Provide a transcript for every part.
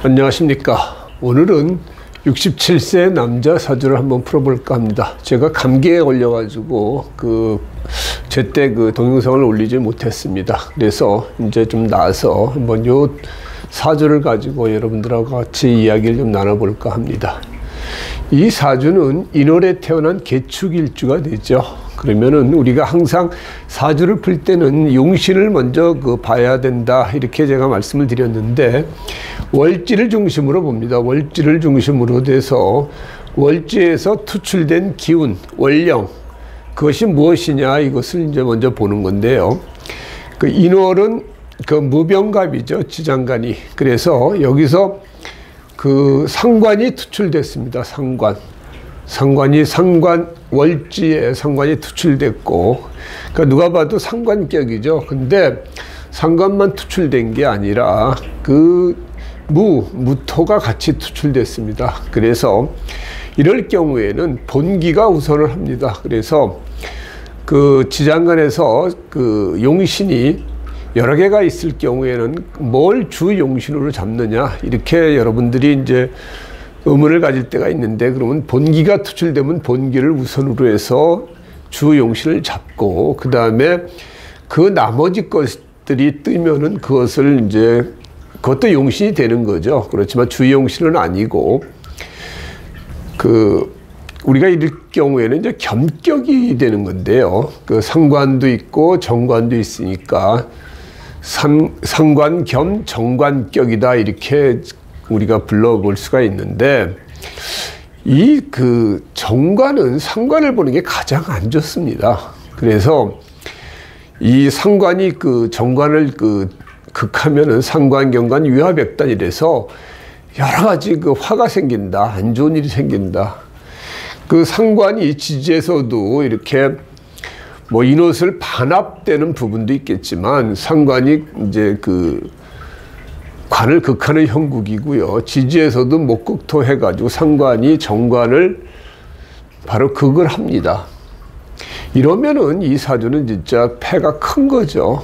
안녕하십니까. 오늘은 67세 남자 사주를 한번 풀어볼까 합니다. 제가 감기에 걸려가지고 제때 동영상을 올리지 못했습니다. 그래서 이제 좀 나아서 한번 요 사주를 가지고 여러분들하고 같이 이야기를 좀 나눠볼까 합니다. 이 사주는 인월에 태어난 개축일주가 되죠. 그러면은 우리가 항상 사주를 풀 때는 용신을 먼저 봐야 된다, 이렇게 제가 말씀을 드렸는데, 월지를 중심으로 봅니다. 월지를 중심으로 돼서 월지에서 투출된 기운, 원령, 그것이 무엇이냐, 이것을 이제 먼저 보는 건데요. 인월은 무병갑이죠, 지장간이. 그래서 여기서 상관이 투출됐습니다. 상관이 월지에 상관이 투출됐고, 그러니까 누가 봐도 상관격이죠. 근데 상관만 투출된 게 아니라 무토가 같이 투출됐습니다. 그래서 이럴 경우에는 본기가 우선을 합니다. 그래서 지장간에서 용신이 여러 개가 있을 경우에는 뭘 주 용신으로 잡느냐, 이렇게 여러분들이 이제 의문을 가질 때가 있는데, 그러면 본기가 투출되면 본기를 우선으로 해서 주 용신을 잡고, 그 다음에 나머지 것들이 뜨면은 그것을 이제 그것도 용신이 되는 거죠. 그렇지만 주 용신은 아니고, 우리가 이럴 경우에는 이제 겸격이 되는 건데요. 상관도 있고 정관도 있으니까 상관 겸 정관격이다, 이렇게 우리가 불러볼 수가 있는데, 이 정관은 상관을 보는 게 가장 안 좋습니다. 그래서 이 상관이 정관을 극하면은 상관, 경관, 유화백단 이래서 여러 가지 화가 생긴다, 안 좋은 일이 생긴다. 상관이 지지에서도 이렇게 인옷을 반합되는 부분도 있겠지만, 상관이 이제 관을 극하는 형국이고요. 지지에서도 목극토 해가지고 상관이 정관을 바로 극을 합니다. 이러면은 이 사주는 진짜 패가 큰 거죠.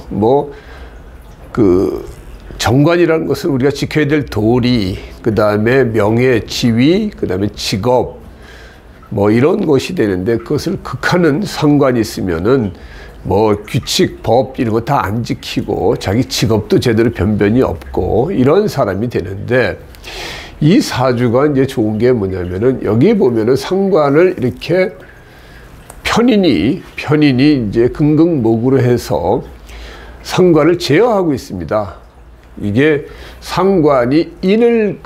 정관이라는 것은 우리가 지켜야 될 도리, 그 다음에 명예, 지위, 그 다음에 직업, 이런 것이 되는데, 그것을 극하는 상관이 있으면은 규칙, 법 이런 거 다 안 지키고 자기 직업도 제대로 변변이 없고 이런 사람이 되는데, 이 사주가 이제 좋은 게 뭐냐면은, 여기 보면은 상관을 이렇게 편인이 이제 긍긍목으로 해서 상관을 제어하고 있습니다. 이게 상관이 인을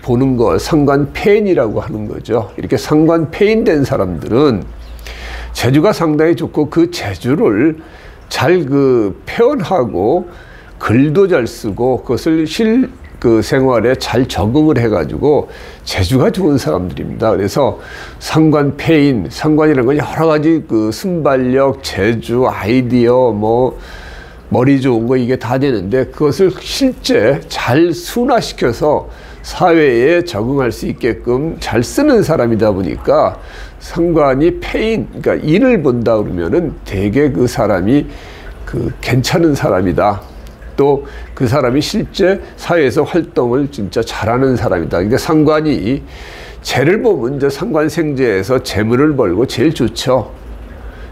보는 것, 상관패인이라고 하는 거죠. 이렇게 상관패인된 사람들은 재주가 상당히 좋고, 그 재주를 잘 표현하고 글도 잘 쓰고 그것을 생활에 잘 적응을 해가지고 재주가 좋은 사람들입니다. 그래서 상관패인, 상관이라는 건 여러 가지 순발력, 재주, 아이디어, 머리 좋은 거, 이게 다 되는데, 그것을 실제 잘 순화시켜서 사회에 적응할 수 있게끔 잘 쓰는 사람이다 보니까, 상관이 패인, 그러니까 인을 본다 그러면은 되게 그 사람이 괜찮은 사람이다. 또 그 사람이 실제 사회에서 활동을 진짜 잘하는 사람이다. 그러니까 상관이 재를 보면 이제 상관생재에서 재물을 벌고 제일 좋죠.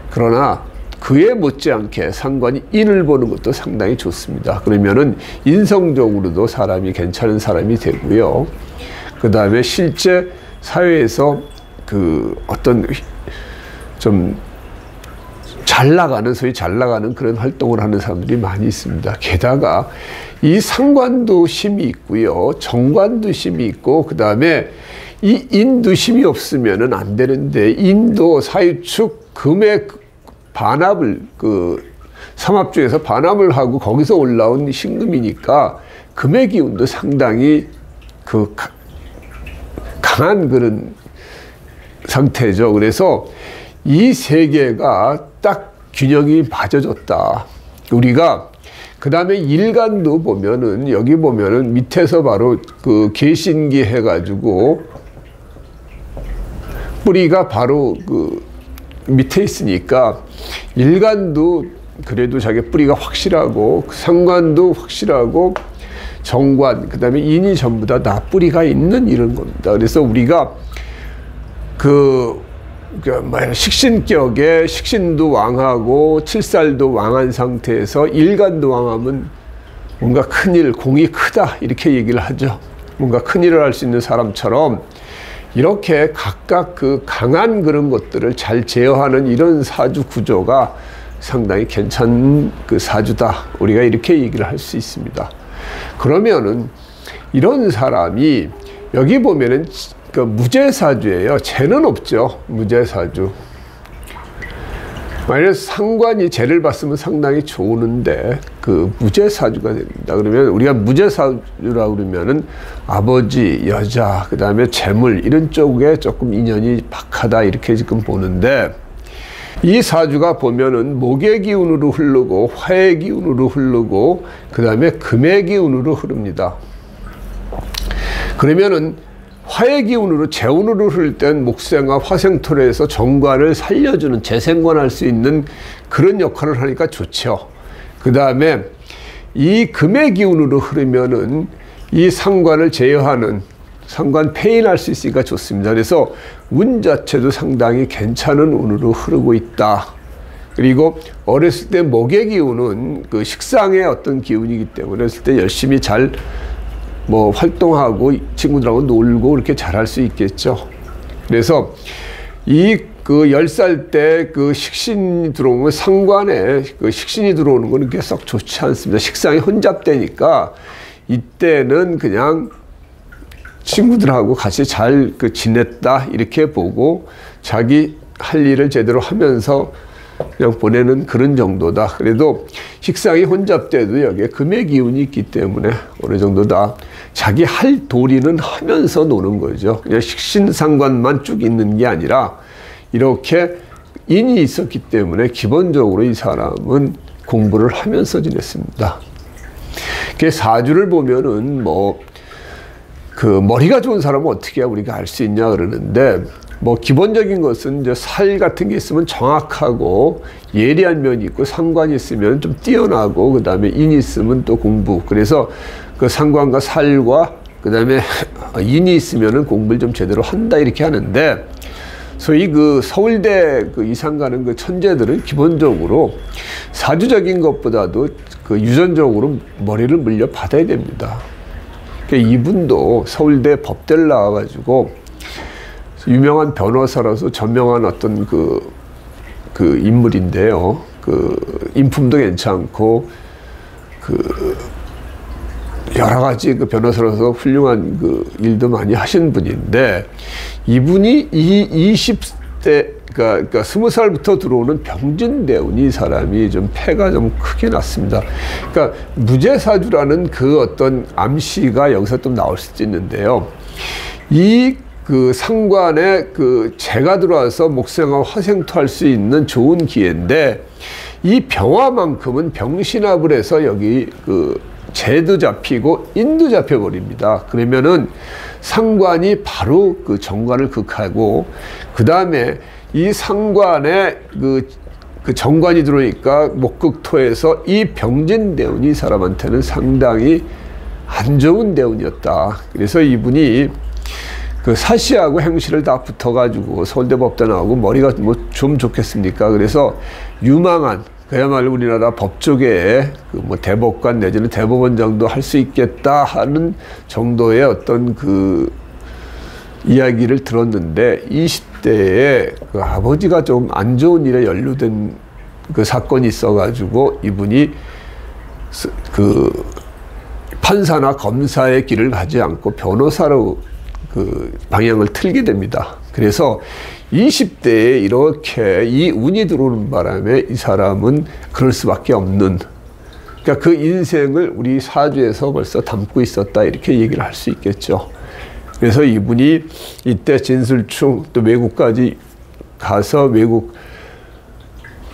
그러나 그에 못지않게 상관이 인을 보는 것도 상당히 좋습니다. 그러면은 인성적으로도 사람이 괜찮은 사람이 되고요. 그 다음에 실제 사회에서 어떤 좀 소위 잘 나가는 그런 활동을 하는 사람들이 많이 있습니다. 게다가 이 상관도 힘이 있고요, 정관도 힘이 있고, 그 다음에 이 인도 힘이 없으면은 안 되는데, 인도 사유축 금의 반합을 삼합주에서 반합을 하고 거기서 올라온 신금이니까 금의 기운도 상당히 강한 그런 상태죠. 그래서 이 세 개가 딱 균형이 맞아졌다. 우리가 그 다음에 일간도 보면은, 여기 보면은 밑에서 바로 개신기 해가지고 뿌리가 바로 밑에 있으니까, 일간도 그래도 자기 뿌리가 확실하고, 상관도 확실하고, 정관, 그 다음에 인이 전부 다 나뿌리가 있는 이런 겁니다. 그래서 우리가 식신격에 식신도 왕하고 칠살도 왕한 상태에서 일간도 왕하면 뭔가 큰일, 공이 크다 이렇게 얘기를 하죠. 뭔가 큰일을 할 수 있는 사람처럼 이렇게 각각 그 강한 그런 것들을 잘 제어하는 이런 사주 구조가 상당히 괜찮은 그 사주다. 우리가 이렇게 얘기를 할 수 있습니다. 그러면은 이런 사람이 여기 보면은 그 무제사주예요. 재는 없죠. 무제사주. 만약에 상관이 재를 봤으면 상당히 좋은데 그 무제사주가 됩니다. 그러면 우리가 무제사주라고 그러면은 아버지, 여자, 그 다음에 재물 이런 쪽에 조금 인연이 박하다 이렇게 지금 보는데 이 사주가 보면은 목의 기운으로 흐르고 화의 기운으로 흐르고 그 다음에 금의 기운으로 흐릅니다. 그러면은 화의 기운으로 재운으로 흐를 땐 목생과 화생토로에서 정관을 살려주는 재생관할 수 있는 그런 역할을 하니까 좋죠. 그 다음에 이 금의 기운으로 흐르면은 이 상관을 제어하는 상관 폐인할 수 있으니까 좋습니다. 그래서 운 자체도 상당히 괜찮은 운으로 흐르고 있다. 그리고 어렸을 때 목의 기운은 그 식상의 어떤 기운이기 때문에 어렸을 때 열심히 잘 활동하고 친구들하고 놀고 이렇게 잘할 수 있겠죠. 그래서 이 그 10살 때 그 식신이 들어오면 상관에 그 식신이 들어오는 거는 그게 썩 좋지 않습니다. 식상이 혼잡되니까 이때는 그냥 친구들하고 같이 잘 지냈다 이렇게 보고 자기 할 일을 제대로 하면서 그냥 보내는 그런 정도다. 그래도 식상이 혼잡돼도 여기에 금의 기운이 있기 때문에 어느 정도 다 자기 할 도리는 하면서 노는 거죠. 그냥 식신상관만 쭉 있는 게 아니라 이렇게 인이 있었기 때문에 기본적으로 이 사람은 공부를 하면서 지냈습니다. 사주를 보면은 머리가 좋은 사람은 어떻게 우리가 알 수 있냐 그러는데 기본적인 것은 이제 살 같은 게 있으면 정확하고 예리한 면이 있고 상관이 있으면 좀 뛰어나고 그 다음에 인이 있으면 또 공부. 그래서 그 상관과 살과 그 다음에 인이 있으면은 공부를 좀 제대로 한다 이렇게 하는데 소위 그 서울대 그 이상 가는 그 천재들은 기본적으로 사주적인 것보다도 그 유전적으로 머리를 물려 받아야 됩니다. 그러니까 이분도 서울대 법대를 나와가지고 유명한 변호사로서 전명한 어떤 그 인물인데요. 그 인품도 괜찮고 여러 가지 그 변호사로서 훌륭한 그 일도 많이 하신 분인데 이분이 20대 그러니까 20살부터 들어오는 병진대운이 사람이 좀 패가 좀 크게 났습니다. 그러니까 무제사주라는 그 어떤 암시가 여기서 좀 나올 수도 있는데요. 그 상관에 그 재가 들어와서 목생과 화생토할 수 있는 좋은 기회인데 이 병화만큼은 병신합을 해서 여기 그 재도 잡히고 인도 잡혀버립니다. 그러면은 상관이 바로 그 정관을 극하고 그 다음에 이 상관에 그 정관이 들어오니까 목극토에서 이 병진대운이 이 사람한테는 상당히 안 좋은 대운이었다. 그래서 이분이 그 사시하고 행시를 다 붙어가지고 서울대 법대 나오고 머리가 좀 좋겠습니까? 그래서 유망한 그야말로 우리나라 법조계에 그 대법관 내지는 대법원장도 할 수 있겠다 하는 정도의 어떤 그 이야기를 들었는데 20대에 그 아버지가 좀 안 좋은 일에 연루된 그 사건이 있어가지고 이분이 그 판사나 검사의 길을 가지 않고 변호사로 그 방향을 틀게 됩니다. 그래서 20대에 이렇게 이 운이 들어오는 바람에 이 사람은 그럴 수밖에 없는, 그러니까 그 인생을 우리 사주에서 벌써 담고 있었다 이렇게 얘기를 할 수 있겠죠. 그래서 이분이 이때 진술충 또 외국까지 가서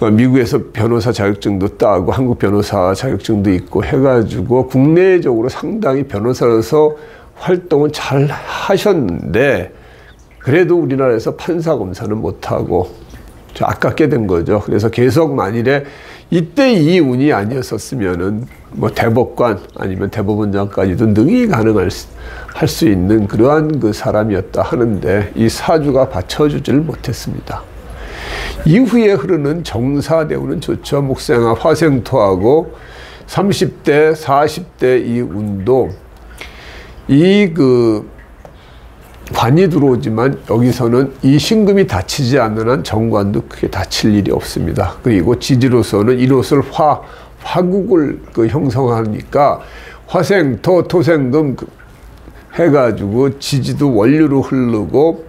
미국에서 변호사 자격증도 따고 한국 변호사 자격증도 있고 해가지고 국내적으로 상당히 변호사로서 활동은 잘 하셨는데 그래도 우리나라에서 판사 검사는 못하고 좀 아깝게 된 거죠. 그래서 계속 만일에 이때 이 운이 아니었었으면은 뭐 대법관 아니면 대법원장까지도 능히 가능할 할 수 있는 그러한 그 사람이었다 하는데 이 사주가 받쳐주지를 못했습니다. 이후에 흐르는 정사대운은 좋죠. 목생화 화생토하고 30대 40대 이 운도 이 그 관이 들어오지만 여기서는 이 신금이 다치지 않는 한 정관도 크게 다칠 일이 없습니다. 그리고 지지로서는 이롯을 화국을 그 형성하니까 화생토 토생금 해가지고 지지도 원류로 흐르고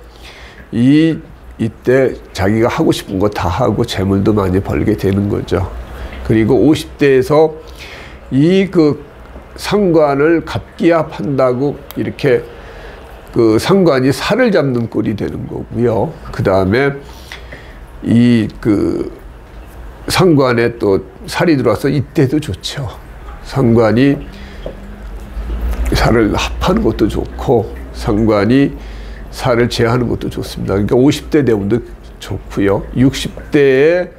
이때 자기가 하고 싶은 거 다 하고 재물도 많이 벌게 되는 거죠. 그리고 50대에서 이 그 상관을 갑기합한다고 이렇게 그 상관이 살을 잡는 꼴이 되는 거고요. 그 다음에 이 그 상관에 또 살이 들어와서 이때도 좋죠. 상관이 살을 합하는 것도 좋고 상관이 살을 제하는 것도 좋습니다. 그러니까 50대 대운도 좋고요. 60대에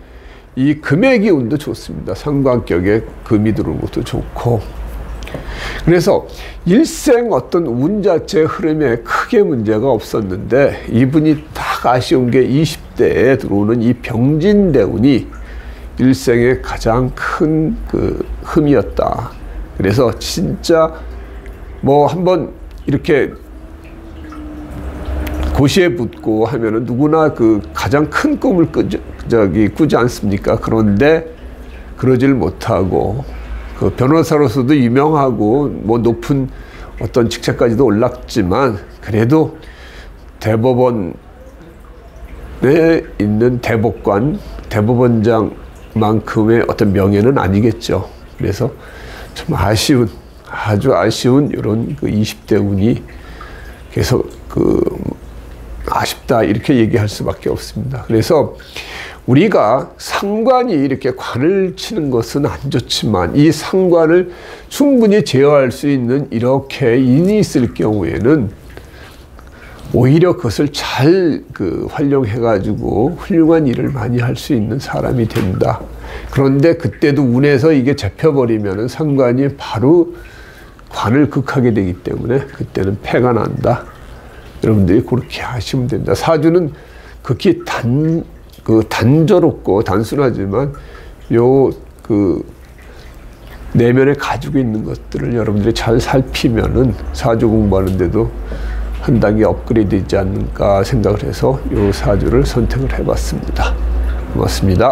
이 금의 기운도 좋습니다. 상관격에 금이 들어오는 것도 좋고. 그래서 일생 어떤 운 자체의 흐름에 크게 문제가 없었는데 이분이 딱 아쉬운 게 20대에 들어오는 이 병진대운이 일생의 가장 큰 그 흠이었다. 그래서 진짜 뭐 한번 이렇게 고시에 붙고 하면은 누구나 그 가장 큰 꿈을 꾸지 않습니까? 그런데 그러질 못하고 그 변호사로서도 유명하고 뭐 높은 어떤 직책까지도 올랐지만 그래도 대법원에 있는 대법관, 대법원장만큼의 어떤 명예는 아니겠죠. 그래서 좀 아쉬운, 아주 아쉬운 이런 그 20대 운이 계속 그 아쉽다 이렇게 얘기할 수밖에 없습니다. 그래서 우리가 상관이 이렇게 관을 치는 것은 안 좋지만 이 상관을 충분히 제어할 수 있는 이렇게 인이 있을 경우에는 오히려 그것을 잘 그 활용해 가지고 훌륭한 일을 많이 할 수 있는 사람이 된다. 그런데 그때도 운에서 이게 잡혀버리면은 상관이 바로 관을 극하게 되기 때문에 그때는 패가 난다. 여러분들이 그렇게 하시면 됩니다. 사주는 극히 단조롭고 단순하지만 그 내면에 가지고 있는 것들을 여러분들이 잘 살피면은 사주 공부하는데도 한 단계 업그레이드 되지 않는가 생각을 해서 이 사주를 선택을 해봤습니다. 고맙습니다.